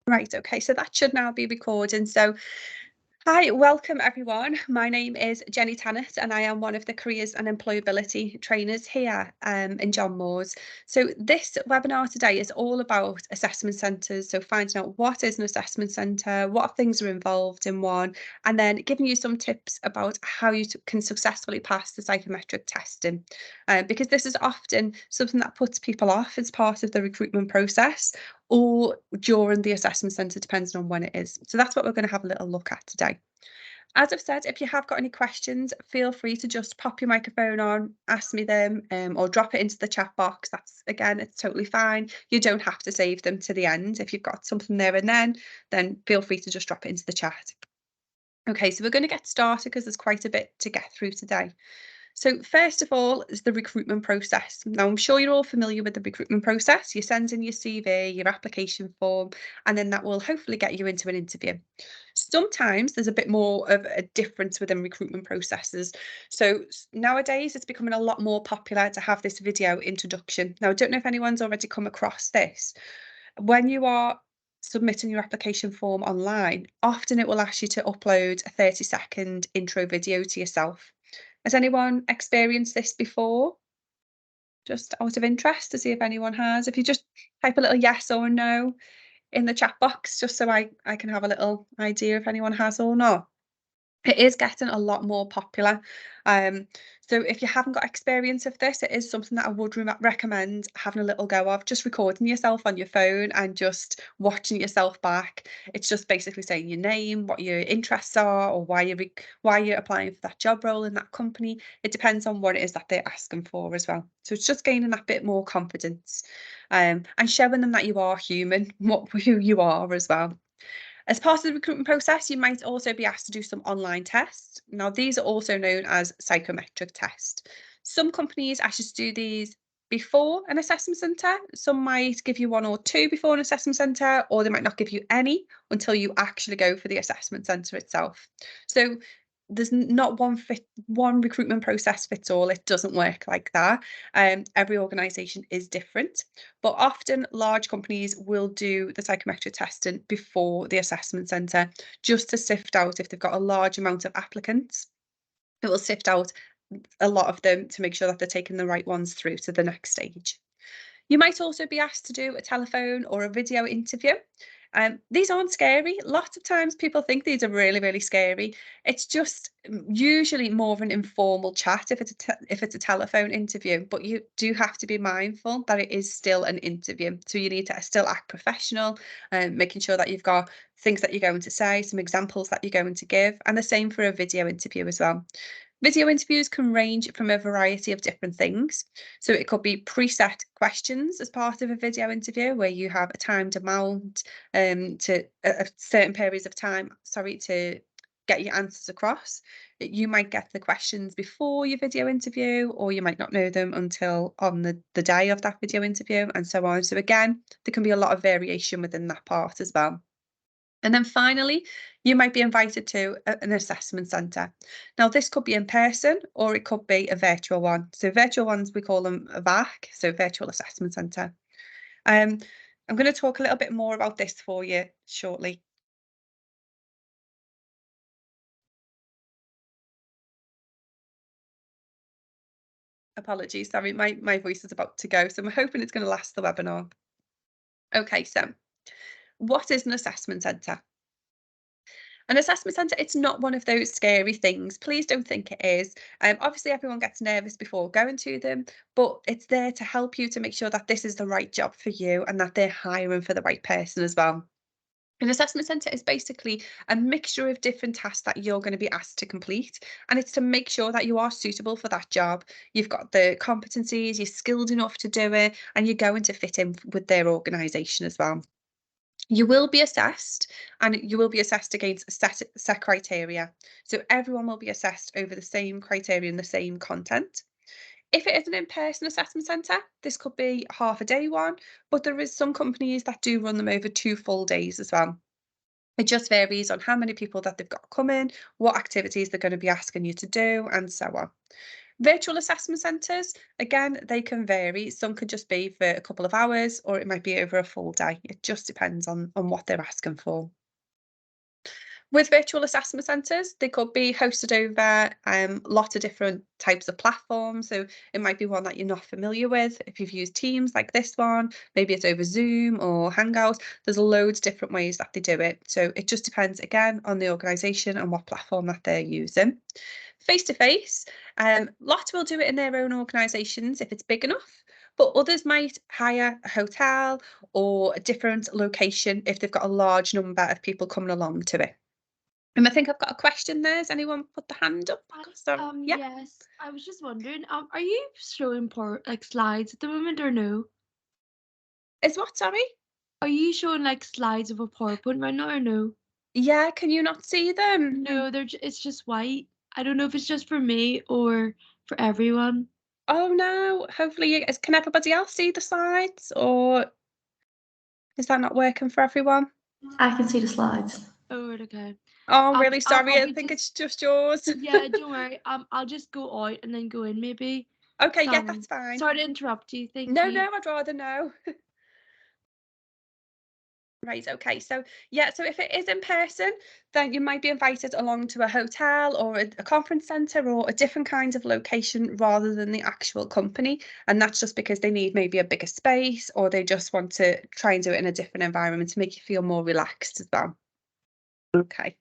Right, okay, so that should now be recording. So, hi, welcome everyone. My name is Jenny Tannett, and I am one of the careers and employability trainers here in John Moores. So, this webinar today is all about assessment centres. So, finding out what is an assessment centre, what things are involved in one, and then giving you some tips about how you can successfully pass the psychometric testing. Because this is often something that puts people off as part of the recruitment process or during the assessment centre, depending on when it is. So that's what we're going to have a little look at today. As I've said, if you have got any questions, feel free to just pop your microphone on, ask me them, or drop it into the chat box. That's, again, it's totally fine. You don't have to save them to the end. If you've got something there and then feel free to just drop it into the chat. Okay, so we're going to get started because there's quite a bit to get through today. So first of all is the recruitment process. Now, I'm sure you're all familiar with the recruitment process. You send in your CV, your application form, and then that will hopefully get you into an interview. Sometimes there's a bit more of a difference within recruitment processes. So nowadays it's becoming a lot more popular to have this video introduction. Now, I don't know if anyone's already come across this. When you are submitting your application form online, often it will ask you to upload a 30-second intro video to yourself. Has anyone experienced this before? Just out of interest to see if anyone has. If you just type a little yes or no in the chat box, just so I can have a little idea if anyone has or not. It is getting a lot more popular. Um, so if you haven't got experience of this, it is something that I would recommend having a little go of, just recording yourself on your phone and just watching yourself back. It's just basically saying your name, what your interests are, or why you're applying for that job role in that company. It depends on what it is that they're asking for as well. So it's just gaining that bit more confidence, and showing them that you are human, who you are as well. As part of the recruitment process, you might also be asked to do some online tests. Now, these are also known as psychometric tests. Some companies ask you to do these before an assessment centre. Some might give you one or two before an assessment centre, or they might not give you any until you actually go for the assessment centre itself. So there's not one recruitment process fits all. It doesn't work like that. Every organisation is different, but often large companies will do the psychometric testing before the assessment centre, just to sift out if they've got a large amount of applicants. It will sift out a lot of them to make sure that they're taking the right ones through to the next stage. You might also be asked to do a telephone or a video interview. These aren't scary. Lots of times people think these are really, really scary. It's just usually more of an informal chat if it's a telephone interview, but you do have to be mindful that it is still an interview. So you need to still act professional, making sure that you've got things that you're going to say, some examples that you're going to give, and the same for a video interview as well. Video interviews can range from a variety of different things. So it could be preset questions as part of a video interview where you have a timed amount to a certain periods of time, sorry, to get your answers across. You might get the questions before your video interview, or you might not know them until on the day of that video interview, and so on. So again, there can be a lot of variation within that part as well. And then finally, you might be invited to an assessment centre. Now, this could be in person or it could be a virtual one. So virtual ones, we call them a VAC, so virtual assessment centre. Um, I'm going to talk a little bit more about this for you shortly. Apologies, sorry, my voice is about to go, so I'm hoping it's going to last the webinar. Okay, so what is an assessment centre? An assessment centre, it's not one of those scary things. Please don't think it is. Obviously, everyone gets nervous before going to them, but it's there to help you to make sure that this is the right job for you and that they're hiring for the right person as well. An assessment centre is basically a mixture of different tasks that you're going to be asked to complete, and it's to make sure that you are suitable for that job. You've got the competencies, you're skilled enough to do it, and you're going to fit in with their organisation as well. You will be assessed, and you will be assessed against a set criteria. So everyone will be assessed over the same criteria and the same content. If it is an in-person assessment centre, this could be half a day one, but there is some companies that do run them over 2 full days as well. It just varies on how many people that they've got coming, what activities they're going to be asking you to do, and so on. Virtual assessment centres, again, they can vary. Some could just be for a couple of hours, or it might be over a full day. It just depends on what they're asking for. With virtual assessment centres, they could be hosted over lots of different types of platforms. So it might be one that you're not familiar with. If you've used Teams like this one, maybe it's over Zoom or Hangouts. There's loads of different ways that they do it. So it just depends, again, on the organisation and what platform that they're using. Face to face, lots will do it in their own organisations if it's big enough, but others might hire a hotel or a different location if they've got a large number of people coming along to it. And I think I've got a question there. Has anyone put the hand up? So, yeah. Yes, I was just wondering, are you showing like slides at the moment or no? Is what, sorry? Are you showing like slides of a PowerPoint right now or no? Yeah, can you not see them? No, it's just white. I don't know if it's just for me or for everyone. Oh no, hopefully can everybody else see the slides, or is that not working for everyone? I can see the slides. Oh, right, okay. Oh, really I'll sorry. I probably think just, it's just yours. yeah, don't worry. I'll just go out and then go in maybe. Okay, yeah, that's fine. Sorry to interrupt you. Thank No, you. I'd rather know. Right, okay. So, yeah, so if it is in person, then you might be invited along to a hotel or a conference centre or a different kind of location rather than the actual company. And that's just because they need maybe a bigger space, or they just want to try and do it in a different environment to make you feel more relaxed as well. Okay.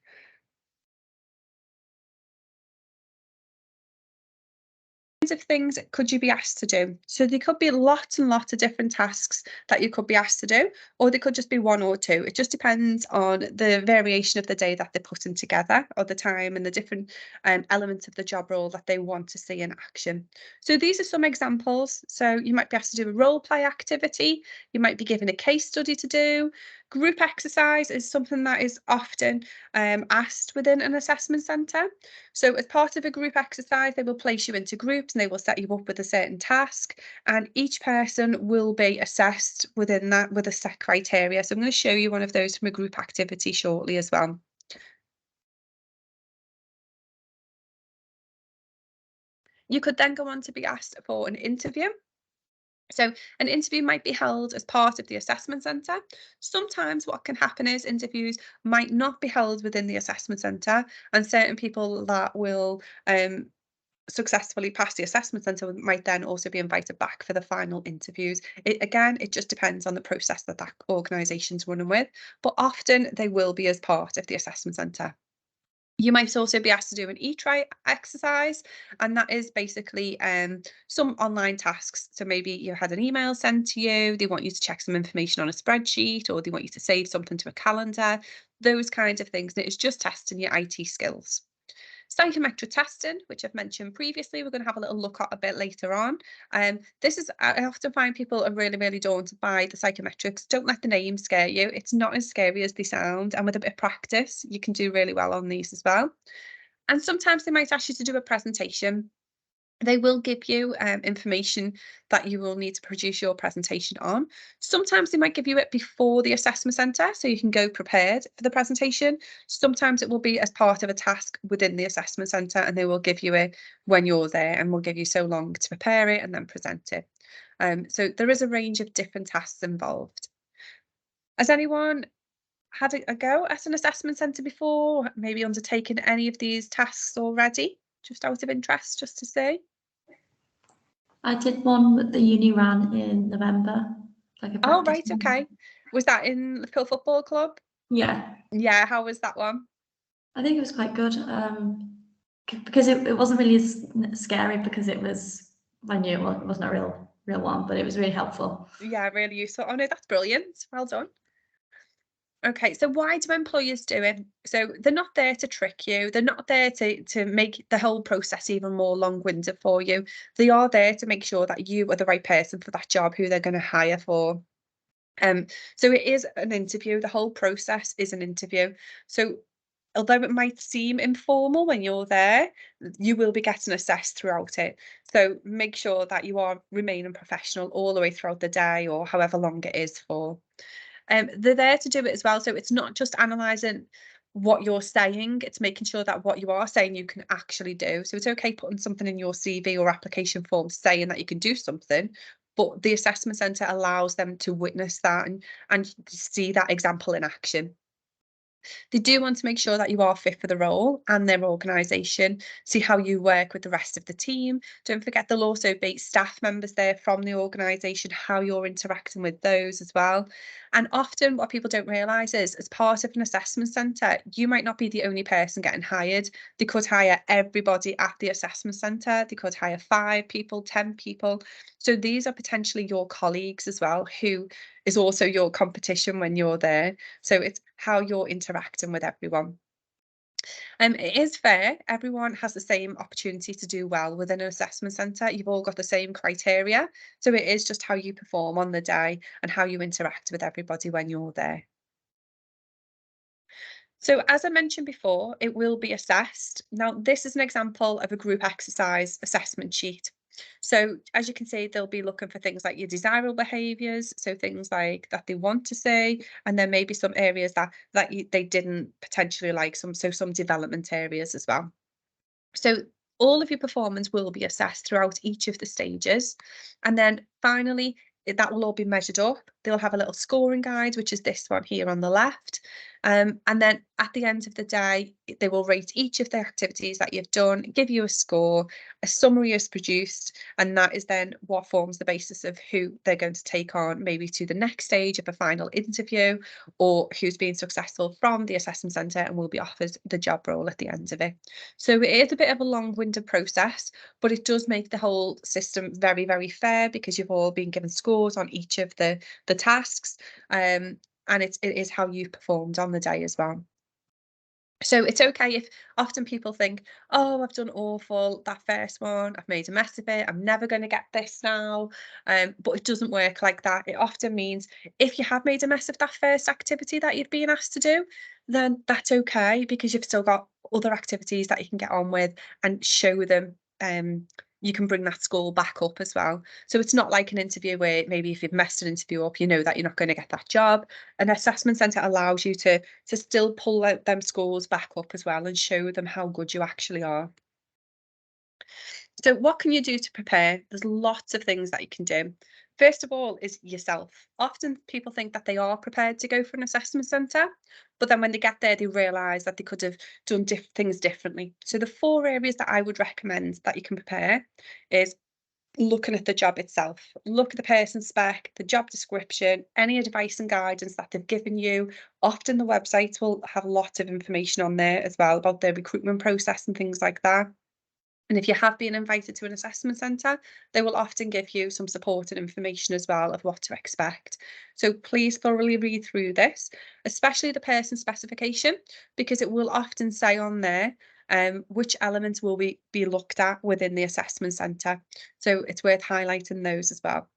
Of things could you be asked to do? So there could be lots and lots of different tasks that you could be asked to do, or there could just be one or two. It just depends on the variation of the day that they're putting together, or the time and the different elements of the job role that they want to see in action. So these are some examples. So you might be asked to do a role play activity, you might be given a case study to do. Group exercise is something that is often asked within an assessment centre. So as part of a group exercise, they will place you into groups and they will set you up with a certain task, and each person will be assessed within that with a set criteria. So I'm going to show you one of those from a group activity shortly as well. You could then go on to be asked for an interview. So an interview might be held as part of the assessment centre. Sometimes what can happen is interviews might not be held within the assessment centre, and certain people that will successfully pass the assessment centre might then also be invited back for the final interviews. It just depends on the process that that organisation's running with, but often they will be as part of the assessment centre. You might also be asked to do an e-try exercise, and that is basically some online tasks. So maybe you had an email sent to you, they want you to check some information on a spreadsheet, or they want you to save something to a calendar, those kinds of things. And it's just testing your IT skills. Psychometric testing, which I've mentioned previously, we're going to have a little look at a bit later on. I often find people are really, really daunted by the psychometrics. Don't let the name scare you. It's not as scary as they sound. And with a bit of practice, you can do really well on these as well. And sometimes they might ask you to do a presentation. They will give you information that you will need to produce your presentation on. Sometimes they might give you it before the assessment centre, so you can go prepared for the presentation. Sometimes it will be as part of a task within the assessment centre, and they will give you it when you're there, and will give you so long to prepare it and then present it. So there is a range of different tasks involved. Has anyone had a go at an assessment centre before, maybe undertaken any of these tasks already, just out of interest, just to see? I did one that the uni ran in November, like a Oh, practice right, one. okay. Was that in Liverpool Football Club? Yeah, Yeah, how was that one? I think it was quite good. Because it wasn't really scary because I knew it wasn't a real one, but it was really helpful. Yeah, really useful. Oh no, that's brilliant. Well done. Okay, so why do employers do it? So they're not there to trick you. They're not there to make the whole process even more long-winded for you. They are there to make sure that you are the right person for that job who they're going to hire for. Um, so it is an interview. The whole process is an interview. So although it might seem informal when you're there, you will be getting assessed throughout it. So make sure that you are remaining professional all the way throughout the day or however long it is for. They're there to do it as well. So it's not just analysing what you're saying. It's making sure that what you are saying you can actually do. So it's okay putting something in your CV or application form saying that you can do something, but the assessment centre allows them to witness that and see that example in action. They do want to make sure that you are fit for the role and their organisation, see how you work with the rest of the team. Don't forget there'll also be staff members there from the organisation, how you're interacting with those as well. And often what people don't realise is, as part of an assessment centre, you might not be the only person getting hired. They could hire everybody at the assessment centre. They could hire 5 people, 10 people. So these are potentially your colleagues as well, who is also your competition when you're there. So it's how you're interacting with everyone. It is fair. Everyone has the same opportunity to do well within an assessment centre. You've all got the same criteria. So it is just how you perform on the day and how you interact with everybody when you're there. So as I mentioned before, it will be assessed. Now, this is an example of a group exercise assessment sheet. So as you can see, they'll be looking for things like your desirable behaviours, so things like that they want to say, and then maybe some areas that they didn't potentially like, some development areas as well. So all of your performance will be assessed throughout each of the stages. And then finally, that will all be measured up. They'll have a little scoring guide, which is this one here on the left. And then at the end of the day, they will rate each of the activities that you've done, give you a score, a summary is produced, and that is then what forms the basis of who they're going to take on, maybe to the next stage of a final interview, or who's been successful from the assessment centre and will be offered the job role at the end of it. So it is a bit of a long-winded process, but it does make the whole system very, very fair, because you've all been given scores on each of the tasks, and it is how you've performed on the day as well. So it's okay if often people think, oh, I've done awful that first one, I've made a mess of it, I'm never going to get this now. But it doesn't work like that. It often means if you have made a mess of that first activity that you've been asked to do, then that's okay, because you've still got other activities that you can get on with and show them. You can bring that score back up as well. So it's not like an interview where maybe if you've messed an interview up, you know that you're not going to get that job. An assessment centre allows you to still pull out them scores back up as well and show them how good you actually are. So what can you do to prepare? There's lots of things that you can do. First of all is yourself. Often people think that they are prepared to go for an assessment centre, but then when they get there, they realise that they could have done things differently. So the 4 areas that I would recommend that you can prepare is looking at the job itself. Look at the person spec, the job description, any advice and guidance that they've given you. Often the websites will have lots of information on there as well about their recruitment process and things like that. And if you have been invited to an assessment centre, they will often give you some support and information as well of what to expect. So please thoroughly read through this, especially the person specification, because it will often say on there which elements will be looked at within the assessment centre. So it's worth highlighting those as well.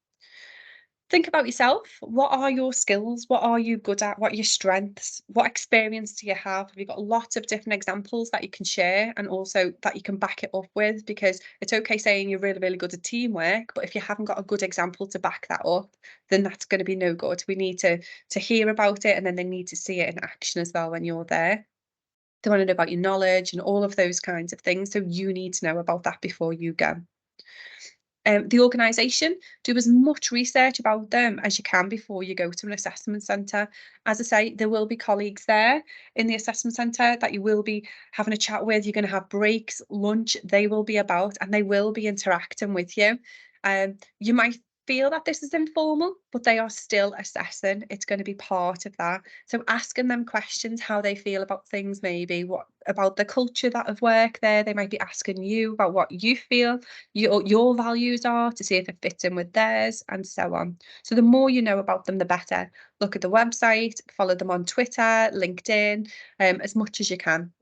Think about yourself. What are your skills? What are you good at? What are your strengths? What experience do you have? Have you got lots of different examples that you can share, and also that you can back it up with? Because it's okay saying you're really, really good at teamwork, but if you haven't got a good example to back that up, then that's going to be no good. We need to hear about it, and then they need to see it in action as well when you're there. They want to know about your knowledge and all of those kinds of things. So you need to know about that before you go. The organisation, do as much research about them as you can before you go to an assessment centre. As I say, there will be colleagues there in the assessment centre that you will be having a chat with. You're going to have breaks, lunch, they will be about, and they will be interacting with you. You might feel that this is informal, but they are still assessing. It's going to be part of that. So asking them questions, how they feel about things, maybe what about the culture that of work there. They might be asking you about what you feel your values are, to see if it fits in with theirs, and so on. So the more you know about them, the better. Look at the website, follow them on Twitter, LinkedIn, as much as you can.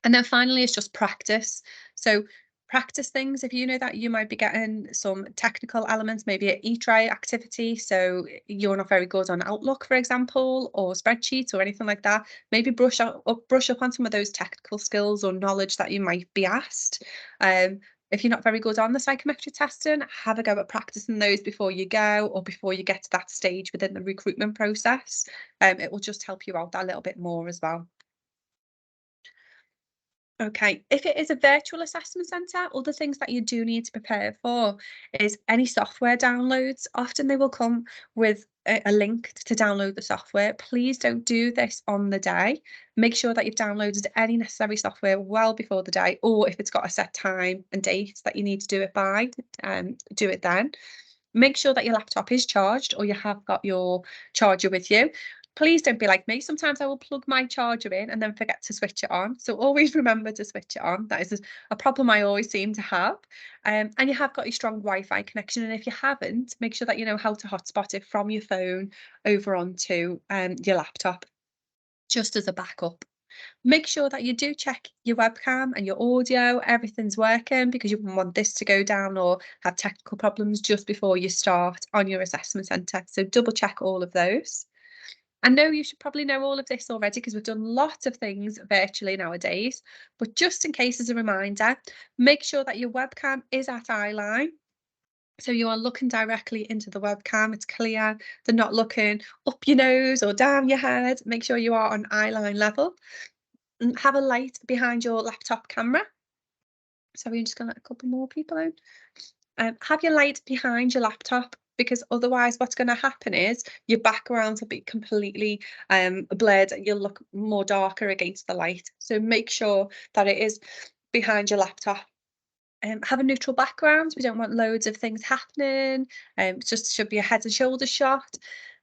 And then finally, it's just practice. So practice things. If you know that you might be getting some technical elements, maybe an e-try activity, so you're not very good on Outlook, for example, or spreadsheets or anything like that, maybe brush up on some of those technical skills or knowledge that you might be asked. If you're not very good on the psychometric testing, have a go at practicing those before you go, or before you get to that stage within the recruitment process. It will just help you out that little bit more as well. Okay, if it is a virtual assessment centre, other things that you do need to prepare for is any software downloads. Often they will come with a link to download the software. Please don't do this on the day. Make sure that you've downloaded any necessary software well before the day, or if it's got a set time and date that you need to do it by, do it then. Make sure that your laptop is charged or you have got your charger with you. Please don't be like me. Sometimes I will plug my charger in and then forget to switch it on. So always remember to switch it on. That is a problem I always seem to have. And you have got your strong Wi-Fi connection. And if you haven't, make sure that you know how to hotspot it from your phone over onto your laptop, just as a backup. Make sure that you do check your webcam and your audio, everything's working, because you wouldn't want this to go down or have technical problems just before you start on your assessment centre. So double check all of those. I know you should probably know all of this already because we've done lots of things virtually nowadays, but just in case as a reminder, make sure that your webcam is at eye line. So you are looking directly into the webcam, it's clear, they're not looking up your nose or down your head. Make sure you are on eye line level. And have a light behind your laptop camera. Sorry, I'm just going to let a couple more people in. Have your light behind your laptop, because otherwise what's going to happen is your background will be completely blurred and you'll look more darker against the light. So make sure that it is behind your laptop. Have a neutral background. We don't want loads of things happening. It just should be a head and shoulders shot.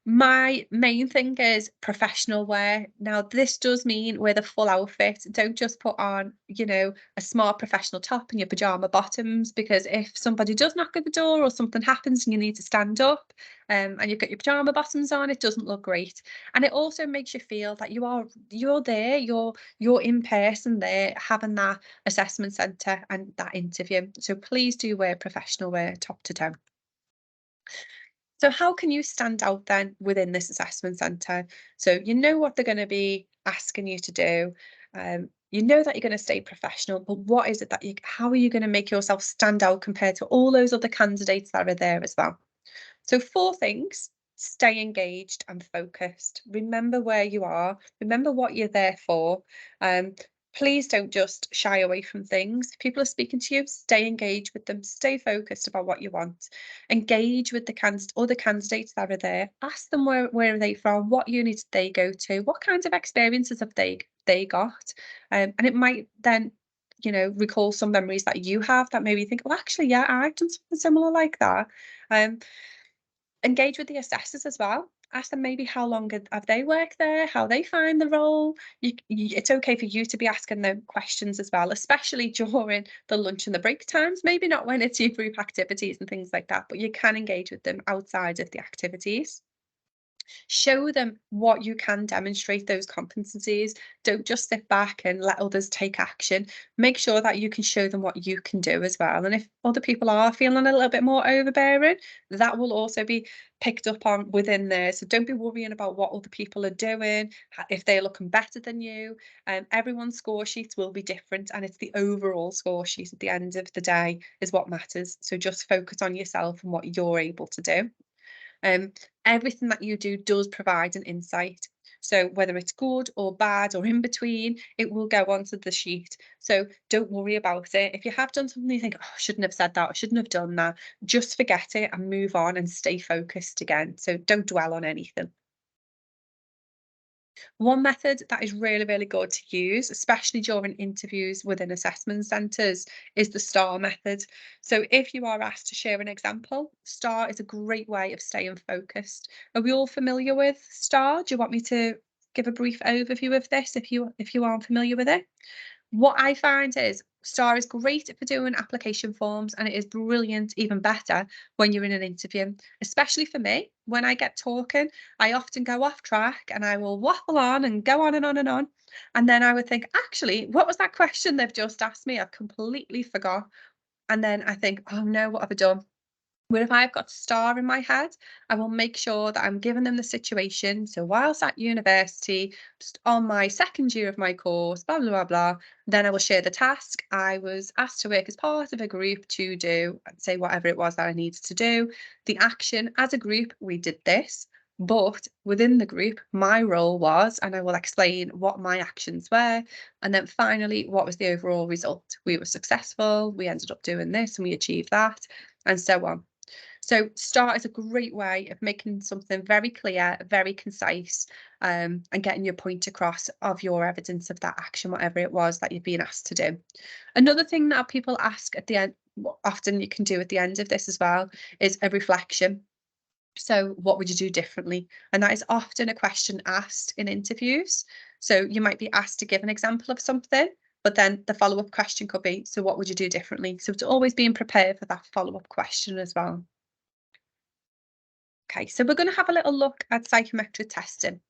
My main thing is professional wear. Now, this does mean wear the full outfit. Don't just put on, you know, a smart professional top and your pajama bottoms, because if somebody does knock at the door or something happens and you need to stand up, and you've got your pajama bottoms on, it doesn't look great. And it also makes you feel that you're there, you're in person there having that assessment centre and that interview. So please do wear professional wear top to toe. So how can you stand out then within this assessment centre? So you know what they're going to be asking you to do. You know that you're going to stay professional, but what is it that how are you going to make yourself stand out compared to all those other candidates that are there as well? So 4 things: stay engaged and focused. Remember where you are, remember what you're there for. Please don't just shy away from things. If people are speaking to you, stay engaged with them, stay focused about what you want. Engage with the other candidates that are there. Ask them where are they from, what units did they go to, what kinds of experiences have they got. And it might then, you know, recall some memories that you have that maybe you think, oh, actually, yeah, I've done something similar like that. Engage with the assessors as well. Ask them maybe how long have they worked there, how they find the role. It's okay for you to be asking them questions as well, especially during the lunch and the break times. Maybe not when it's your group activities and things like that, but you can engage with them outside of the activities. Show them what you can demonstrate, those competencies. Don't just sit back and let others take action. Make sure that you can show them what you can do as well. And if other people are feeling a little bit more overbearing, that will also be picked up on within there. So don't be worrying about what other people are doing, if they're looking better than you. Everyone's score sheets will be different, and it's the overall score sheet at the end of the day is what matters. So just focus on yourself and what you're able to do. Everything that you do does provide an insight. So whether it's good or bad or in between, it will go onto the sheet. So don't worry about it. If you have done something you think, oh, I shouldn't have said that, I shouldn't have done that, just forget it and move on and stay focused again. So don't dwell on anything. One method that is really, really good to use, especially during interviews within assessment centres, is the STAR method. So if you are asked to share an example, STAR is a great way of staying focused. Are we all familiar with STAR? Do you want me to give a brief overview of this if you aren't familiar with it? What I find is STAR is great for doing application forms, and it is brilliant, even better, when you're in an interview. Especially for me, when I get talking, I often go off track and I will waffle on and go on and on and on. And then I would think, actually, what was that question they've just asked me? I've completely forgot. And then I think, oh no, what have I done? Where if I've got STAR in my head, I will make sure that I'm giving them the situation. So whilst at university, just on my second year of my course, blah, blah, blah, blah, then I will share the task. I was asked to work as part of a group to do, say, whatever it was that I needed to do. The action as a group, we did this. But within the group, my role was, and I will explain what my actions were, and then finally, what was the overall result? We were successful, we ended up doing this and we achieved that, and so on. So START is a great way of making something very clear, very concise, and getting your point across of your evidence of that action, whatever it was that you've been asked to do. Another thing that people ask at the end, often you can do at the end of this as well, is a reflection. So what would you do differently? And that is often a question asked in interviews. So you might be asked to give an example of something, but then the follow-up question could be, so what would you do differently? So it's always being prepared for that follow-up question as well. Okay, so we're going to have a little look at psychometric testing.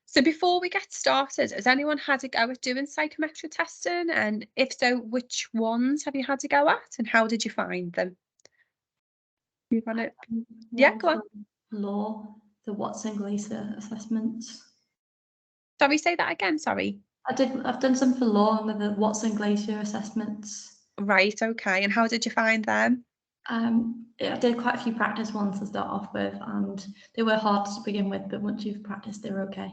So before we get started, has anyone had a go at doing psychometric testing? And if so, which ones have you had to go at and how did you find them? You want it? Yeah, One go on. for law, the Watson Glaser assessments. Sorry, say that again, sorry. I've done some for law with the Watson Glaser assessments. Right, okay. And how did you find them? I did quite a few practice ones to start off with, and they were hard to begin with, but once you've practiced, they're okay.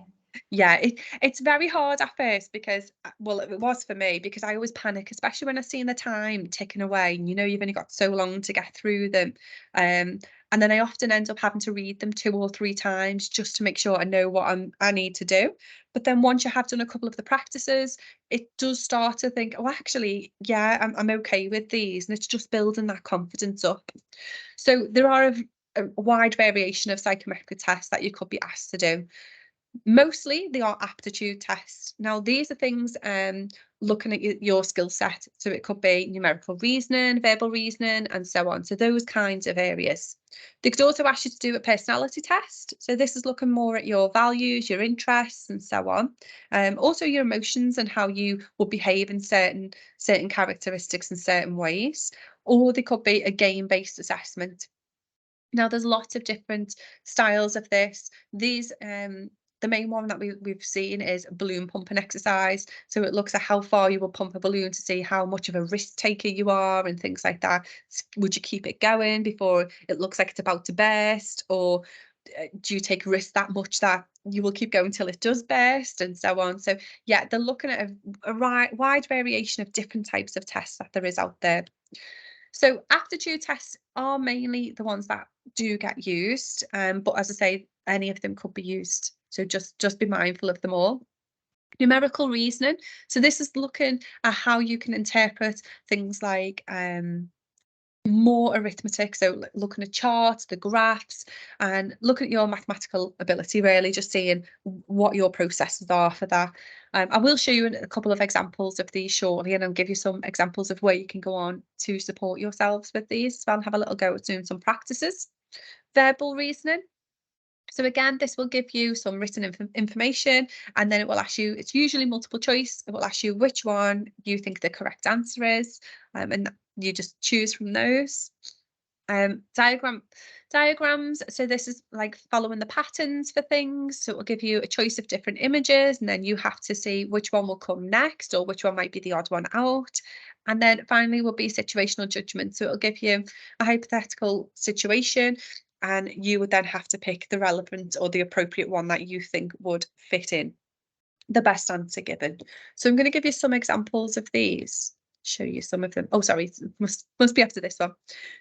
Yeah, it's very hard at first because, well, it was for me because I always panic, especially when I see the time ticking away and you know you've only got so long to get through them. And then I often end up having to read them 2 or 3 times just to make sure I know what I need to do. But then once you have done a couple of the practices, it does start to think, oh, actually, yeah, I'm okay with these, and it's just building that confidence up. So there are a wide variation of psychometric tests that you could be asked to do. Mostly they are aptitude tests. Now these are things looking at your skill set. So it could be numerical reasoning, verbal reasoning, and so on. So those kinds of areas. They could also ask you to do a personality test. So this is looking more at your values, your interests, and so on. Also your emotions and how you will behave in certain characteristics in certain ways. Or they could be a game-based assessment. Now, there's lots of different styles of this. These, the main one that we've seen is balloon pumping exercise. So it looks at how far you will pump a balloon to see how much of a risk taker you are and things like that. Would you keep it going before it looks like it's about to burst, or do you take risks that much that you will keep going till it does burst, and so on. So yeah, they're looking at a wide variation of different types of tests that there is out there. So aptitude tests are mainly the ones that do get used, but as I say, any of them could be used. So just be mindful of them all. Numerical reasoning. So this is looking at how you can interpret things like more arithmetic. So looking at charts, the graphs, and looking at your mathematical ability, really just seeing what your processes are for that. I will show you a couple of examples of these shortly, and I'll give you some examples of where you can go on to support yourselves with these. So I'll have a little go at doing some practices. Verbal reasoning. So again, this will give you some written information, and then it will ask you, it's usually multiple choice, it will ask you which one you think the correct answer is, and you just choose from those. Diagrams, so this is like following the patterns for things, so it will give you a choice of different images, and then you have to see which one will come next or which one might be the odd one out. And then finally will be situational judgment, so it'll give you a hypothetical situation, and you would then have to pick the relevant or the appropriate one that you think would fit in the best answer given. So I'm going to give you some examples of these, show you some of them. Oh, sorry, must be after this one.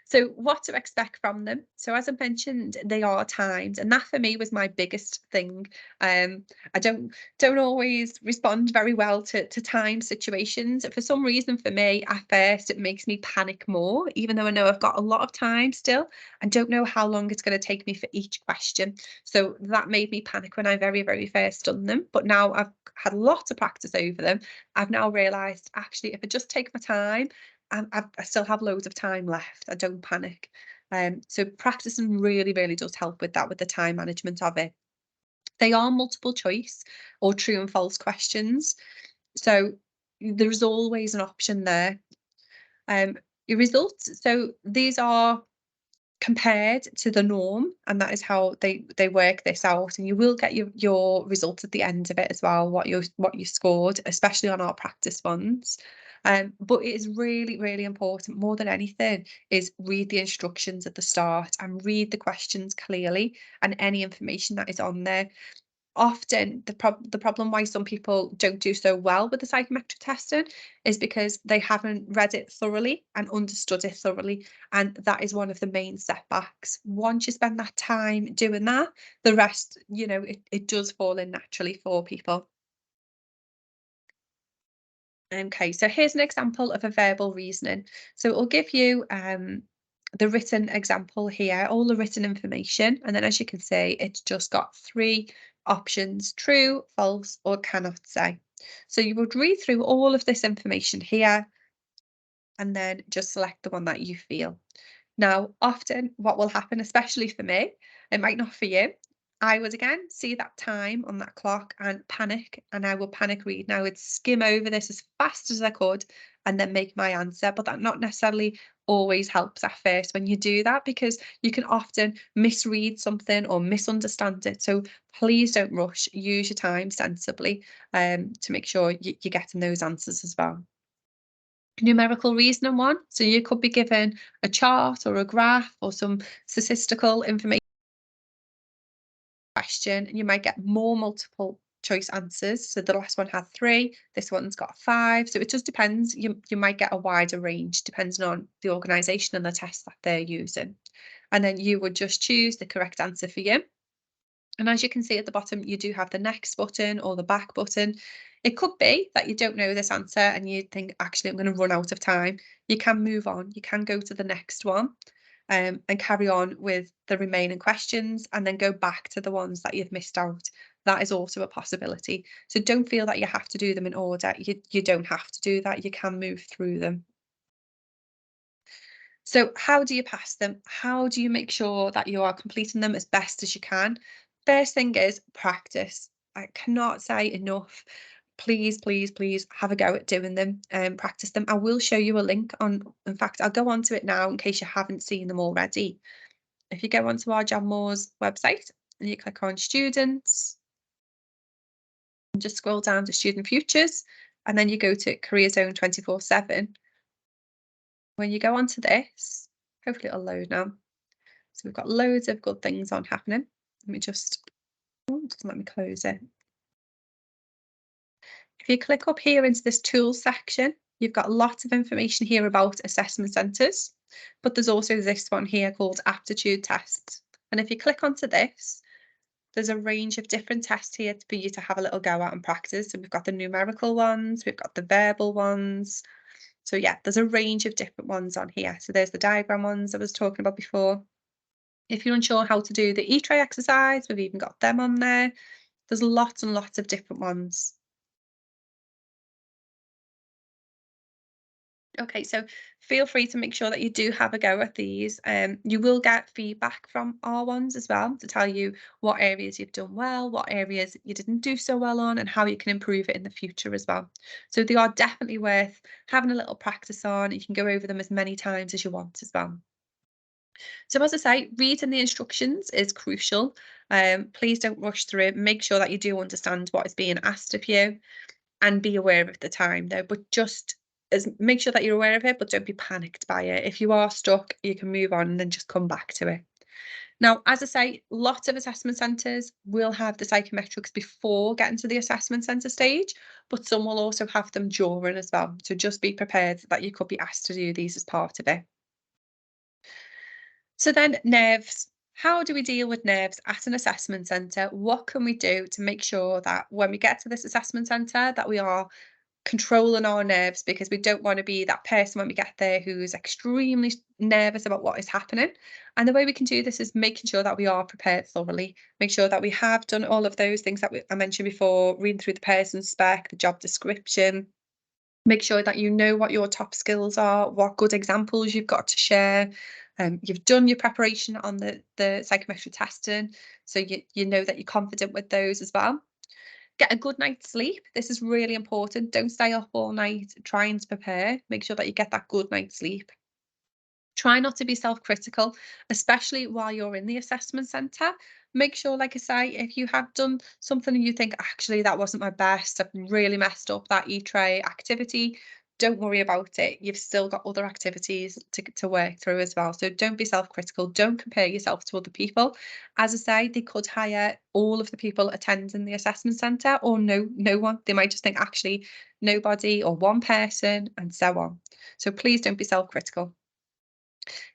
So what to expect from them. So as I mentioned, they are timed, and that for me was my biggest thing. I don't always respond very well to time situations. For some reason, for me, at first, it makes me panic more, even though I know I've got a lot of time still. I don't know how long it's going to take me for each question. So that made me panic when I very first done them. But now I've had lots of practice over them. I've now realised, actually, if I just take my time, I still have loads of time left. I don't panic. So practicing really does help with that, with the time management of it. They are multiple choice or true and false questions. So there's always an option there. Your results, so these are compared to the norm, and that is how they work this out, and you will get your results at the end of it as well, what you scored, especially on our practice ones. But it is really, really important, more than anything, is read the instructions at the start and read the questions clearly and any information that is on there. Often the problem why some people don't do so well with the psychometric testing is because they haven't read it thoroughly and understood it thoroughly, and that is one of the main setbacks. Once you spend that time doing that, the rest, it does fall in naturally for people. Okay, so here's an example of a verbal reasoning. So it will give you the written example here, all the written information, and then as you can see, it's just got 3 options: true, false, or cannot say. So you would read through all of this information here and then just select the one that you feel. Now, often what will happen, especially for me, it might not for you, I would again see that time on that clock and panic, and I will panic read. Now, I would skim over this as fast as I could and then make my answer, but that not necessarily always helps at first when you do that, because you can often misread something or misunderstand it. So please don't rush. Use your time sensibly to make sure you're getting those answers as well. Numerical reasoning one. So you could be given a chart or a graph or some statistical information question, and you might get more multiple choice answers. So the last one had 3, this one's got 5. So it just depends. You might get a wider range depending on the organisation and the test that they're using. And then you would just choose the correct answer for you. And as you can see at the bottom, you do have the next button or the back button. It could be that you don't know this answer and you think, actually, I'm going to run out of time. You can move on. You can go to the next one and carry on with the remaining questions and then go back to the ones that you've missed out. That is also a possibility. So don't feel that you have to do them in order. You don't have to do that. You can move through them. So how do you pass them? How do you make sure that you are completing them as best as you can? First thing is practice. I cannot say enough. Please, please, please have a go at doing them and practice them. I will show you a link on, in fact, I'll go on to it now in case you haven't seen them already. If you go onto our John Moore's website and you click on students, and just scroll down to student futures, and then you go to Career Zone 24/7. When you go onto this, hopefully it'll load now. So we've got loads of good things on happening. Let me just, oh, it doesn't let me close it. If you click up here into this tools section, you've got lots of information here about assessment centres, but there's also this one here called aptitude tests. And if you click onto this, there's a range of different tests here for you to have a little go at and practice. So we've got the numerical ones, we've got the verbal ones. So yeah, there's a range of different ones on here. So there's the diagram ones I was talking about before. If you're unsure how to do the E-tray exercise, we've even got them on there. There's lots and lots of different ones. Okay, so feel free to make sure that you do have a go at these. You will get feedback from our ones as well to tell you what areas you've done well, what areas you didn't do so well on, and how you can improve it in the future as well. So they are definitely worth having a little practice on. You can go over them as many times as you want as well. So as I say, reading the instructions is crucial. Please don't rush through it. Make sure that you do understand what is being asked of you and be aware of the time though, but just make sure that you're aware of it, but don't be panicked by it. If you are stuck, you can move on and then just come back to it. Now, as I say, lots of assessment centres will have the psychometrics before getting to the assessment centre stage, but some will also have them during as well. So just be prepared that you could be asked to do these as part of it. So then nerves. How do we deal with nerves at an assessment centre? What can we do to make sure that when we get to this assessment centre that we are controlling our nerves, because we don't want to be that person when we get there who's extremely nervous about what is happening. And the way we can do this is making sure that we are prepared thoroughly, make sure that we have done all of those things that I mentioned before, reading through the person spec, the job description, make sure that you know what your top skills are, what good examples you've got to share. You've done your preparation on the psychometric testing, so you know that you're confident with those as well. Get a good night's sleep. This is really important. Don't stay up all night trying to prepare. Make sure that you get that good night's sleep. Try not to be self-critical, especially while you're in the assessment centre. Make sure, like I say, if you have done something and you think, actually, that wasn't my best, I've really messed up that E-tray activity, don't worry about it. You've still got other activities to work through as well. So don't be self-critical. Don't compare yourself to other people. As I say, they could hire all of the people attending the assessment centre, or no one. They might just think actually nobody, or one person, and so on. So please don't be self-critical.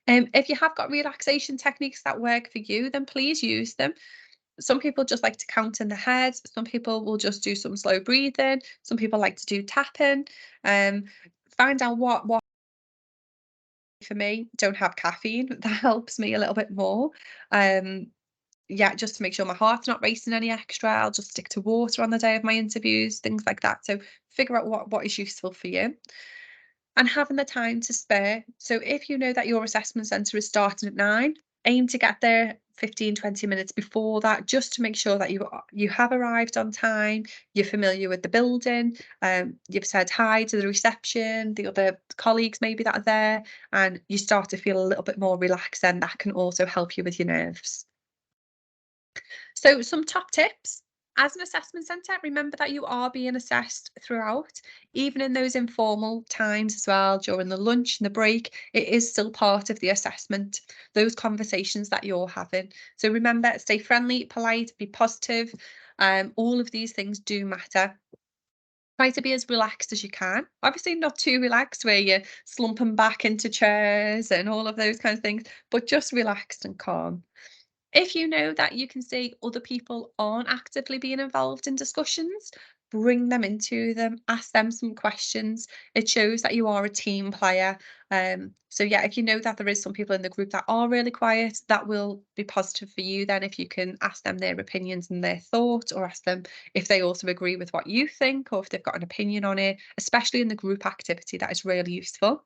If you have got relaxation techniques that work for you, then please use them. Some people just like to count in the head. Some people will just do some slow breathing. Some people like to do tapping. Um, find out what for me. Don't have caffeine. That helps me a little bit more. Um, yeah, just to make sure my heart's not racing any extra. I'll just stick to water on the day of my interviews, things like that. So figure out what is useful for you. And having the time to spare. So if you know that your assessment centre is starting at 9, aim to get there 15-20 minutes before that, just to make sure that you have arrived on time, you're familiar with the building, you've said hi to the reception, the other colleagues maybe that are there, and you start to feel a little bit more relaxed, and that can also help you with your nerves. So some top tips. As an assessment centre, remember that you are being assessed throughout, even in those informal times as well, during the lunch and the break, it is still part of the assessment, those conversations that you're having. So remember, stay friendly, polite, be positive. All of these things do matter. Try to be as relaxed as you can. Obviously not too relaxed where you're slumping back into chairs and all of those kinds of things, but just relaxed and calm. If you know that you can see other people aren't actively being involved in discussions, bring them into them, ask them some questions. It shows that you are a team player. So yeah, if you know that there is some people in the group that are really quiet, that will be positive for you then if you can ask them their opinions and their thoughts, or ask them if they also agree with what you think, or if they've got an opinion on it, especially in the group activity, that is really useful.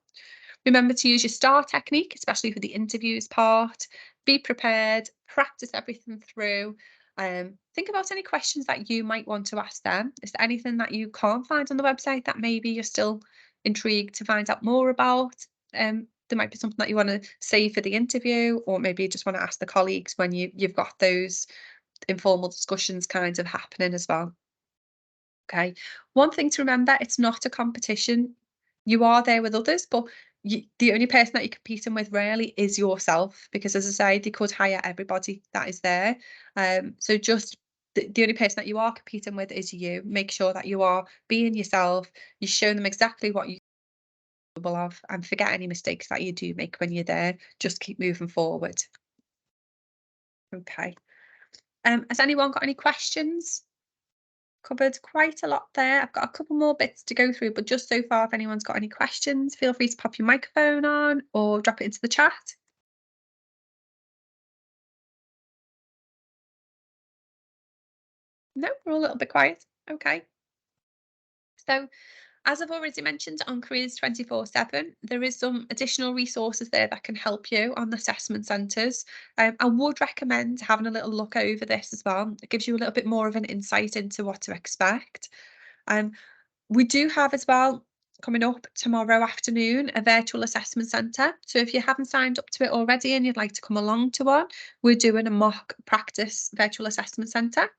Remember to use your STAR technique, especially for the interviews part. Be prepared, practice everything through. Think about any questions that you might want to ask them. Is there anything that you can't find on the website that maybe you're still intrigued to find out more about? There might be something that you want to save for the interview, or maybe you just want to ask the colleagues when you've got those informal discussions kind of happening as well. Okay. One thing to remember, it's not a competition. You are there with others, but the only person that you're competing with really is yourself, because as I say, they could hire everybody that is there. So just the only person that you are competing with is you. Make sure that you are being yourself. You show them exactly what you're capable of, and forget any mistakes that you do make when you're there. Just keep moving forward. Okay. Has anyone got any questions? Covered quite a lot there. I've got a couple more bits to go through, but just so far, if anyone's got any questions, feel free to pop your microphone on or drop it into the chat. No, we're all a little bit quiet. Okay. So, as I've already mentioned on Careers 24/7, there is some additional resources there that can help you on the assessment centres. I would recommend having a little look over this as well. It gives you a little bit more of an insight into what to expect. Um, We do have as well, coming up tomorrow afternoon, a virtual assessment centre. So if you haven't signed up to it already and you'd like to come along to one, we're doing a mock practice virtual assessment centre.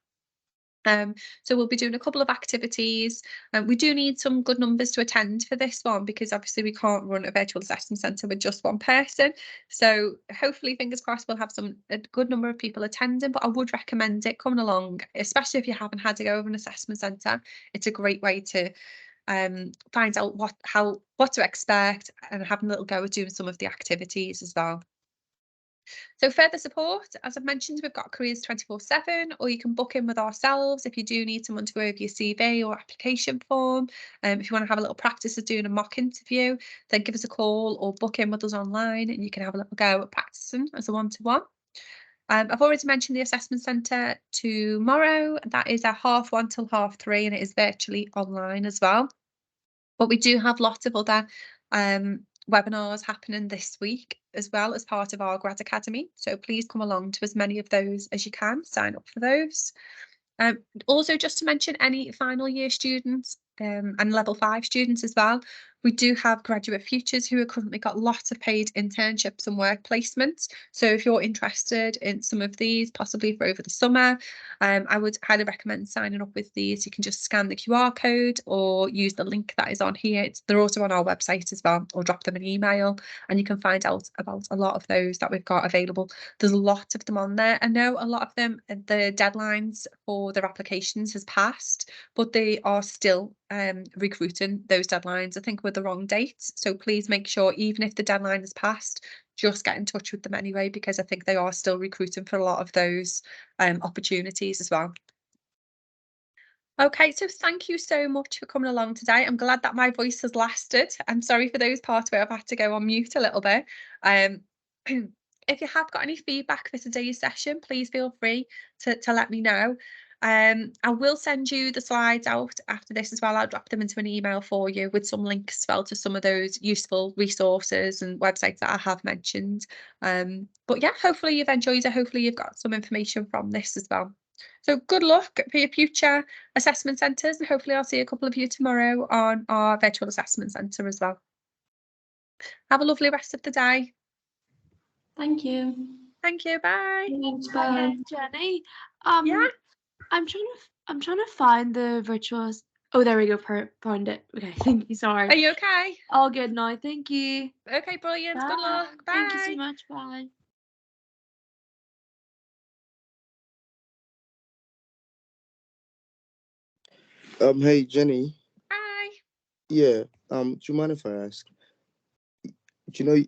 So we'll be doing a couple of activities. We do need some good numbers to attend for this one, because obviously we can't run a virtual assessment centre with just one person. So hopefully, fingers crossed, we'll have a good number of people attending, but I would recommend it coming along, especially if you haven't had to go over an assessment centre. It's a great way to find out what to expect, and having a little go at doing some of the activities as well. So further support, as I've mentioned, we've got Careers 24/7, or you can book in with ourselves if you do need someone to go over your CV or application form. If you want to have a little practice of doing a mock interview, then give us a call or book in with us online, and you can have a little go at practicing as a one-to-one. I've already mentioned the assessment centre tomorrow. That is at 1:30 till 3:30, and it is virtually online as well. But we do have lots of other webinars happening this week as well as part of our Grad Academy. So please come along to as many of those as you can, sign up for those. Also, just to mention, any final year students and level 5 students as well, We do have Graduate Futures who have currently got lots of paid internships and work placements. So if you're interested in some of these, possibly for over the summer, I would highly recommend signing up with these. You can just scan the QR code or use the link that is on here. They're also on our website as well, or drop them an email and you can find out about a lot of those that we've got available. There's a lot of them on there. I know a lot of them, the deadlines for their applications has passed, but they are still recruiting those deadlines, I think, with the wrong dates. So please make sure, even if the deadline is passed, just get in touch with them anyway, because I think they are still recruiting for a lot of those opportunities as well. Okay, so thank you so much for coming along today. I'm glad that my voice has lasted. I'm sorry for those parts where I've had to go on mute a little bit. If you have got any feedback for today's session, please feel free to let me know. I will send you the slides out after this as well. I'll drop them into an email for you with some links as well to some of those useful resources and websites that I have mentioned. But yeah, hopefully you've enjoyed it. Hopefully you've got some information from this as well. So good luck for your future assessment centres, and hopefully I'll see a couple of you tomorrow on our virtual assessment centre as well. Have a lovely rest of the day. Thank you. Thank you. Bye. Thanks, bye. Jenny. Yeah. I'm trying to find the virtual. Oh, there we go. Found it. Okay, thank you. Sorry. Are you okay? All good now. Thank you. Okay, brilliant. Good luck. Bye. Thank you so much. Bye. Hey Jenny. Hi. Yeah. Do you mind if I ask? Do you know